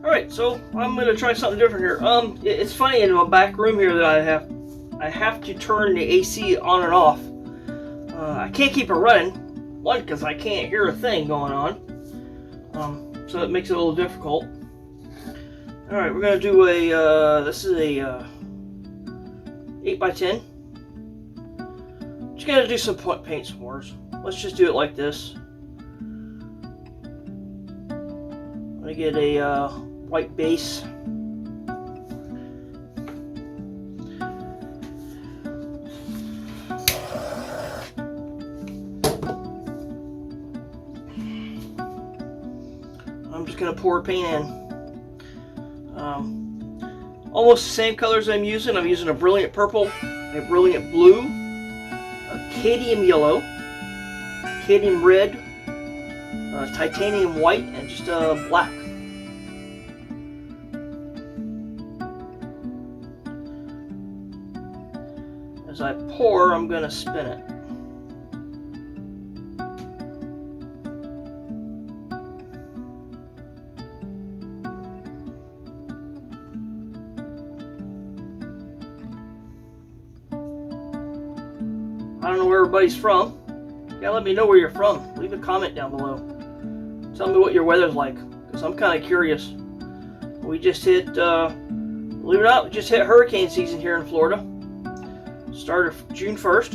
Alright, so I'm going to try something different here. It's funny, in my back room here that I have to turn the AC on and off. I can't keep it running. One, because I can't hear a thing going on. So it makes it a little difficult. Alright, we're going to do this is a 8x10. Just going to do some point paint s'mores. Let's just do it like this. I'm going to get a white base. I'm just going to pour paint in. Almost the same colors I'm using. I'm using a brilliant purple, a brilliant blue, a cadmium yellow, cadmium red, titanium white, and just black. As I pour, I'm going to spin it. I don't know where everybody's from. Yeah, let me know where you're from. Leave a comment down below. Tell me what your weather's like, because I'm kind of curious. We just hit, believe it or not, we just hit hurricane season here in Florida. Started June 1st.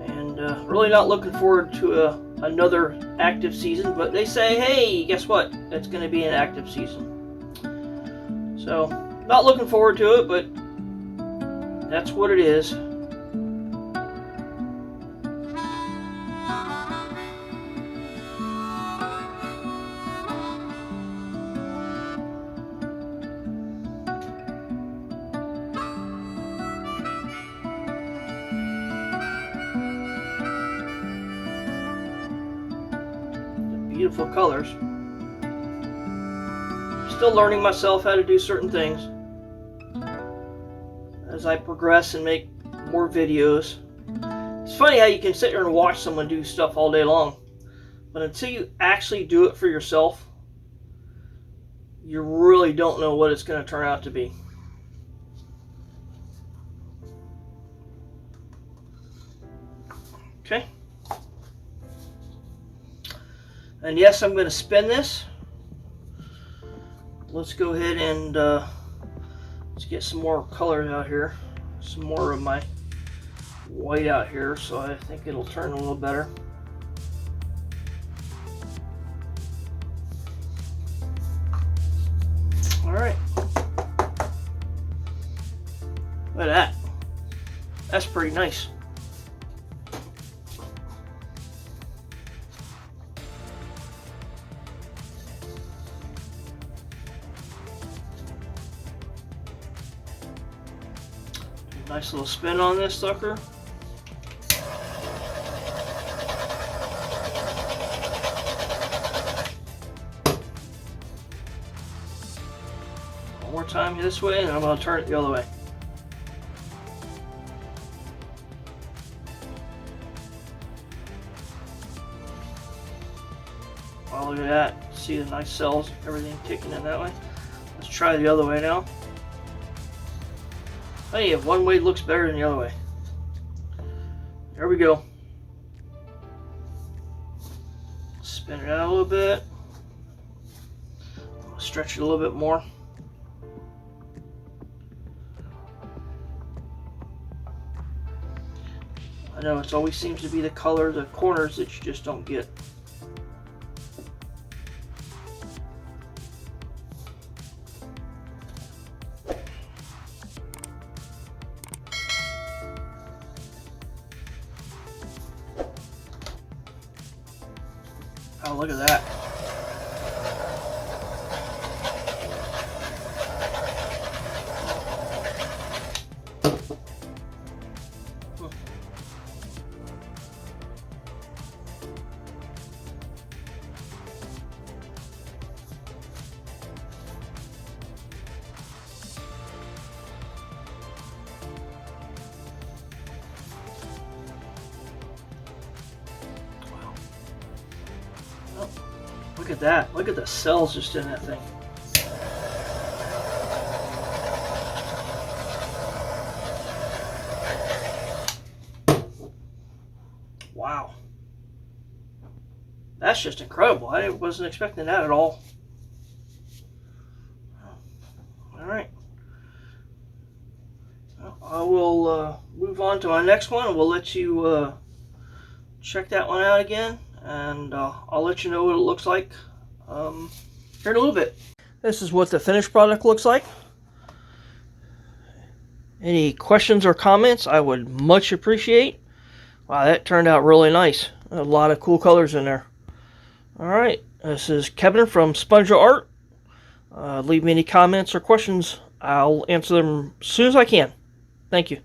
And really not looking forward to another active season, but they say, hey, guess what? It's going to be an active season. So, not looking forward to it, but that's what it is. Beautiful colors. Still learning myself how to do certain things as I progress and make more videos. It's funny how you can sit there and watch someone do stuff all day long, but until you actually do it for yourself, you really don't know what it's going to turn out to be. Okay. And yes, I'm going to spin this. Let's go ahead and let's get some more colors out here. Some more of my white out here, so I think it'll turn a little better. All right. Look at that. That's pretty nice. Nice little spin on this sucker. One more time this way, and I'm going to turn it the other way. Wow, look at that. See the nice cells, everything kicking in that way. Let's try the other way now. Hey, one way looks better than the other way. There we go. Spin it out a little bit. Stretch it a little bit more. I know it always seems to be the color, the corners that you just don't get. Oh, look at that. Look at that. Look at the cells just in that thing. Wow. That's just incredible. I wasn't expecting that at all. Alright. I will move on to my next one. We'll let you check that one out again. And I'll let you know what it looks like here in a little bit. This is what the finished product looks like. Any questions or comments I would much appreciate. Wow, that turned out really nice. A lot of cool colors in there. Alright, this is Kevin from Spongia Art. Leave me any comments or questions. I'll answer them as soon as I can. Thank you.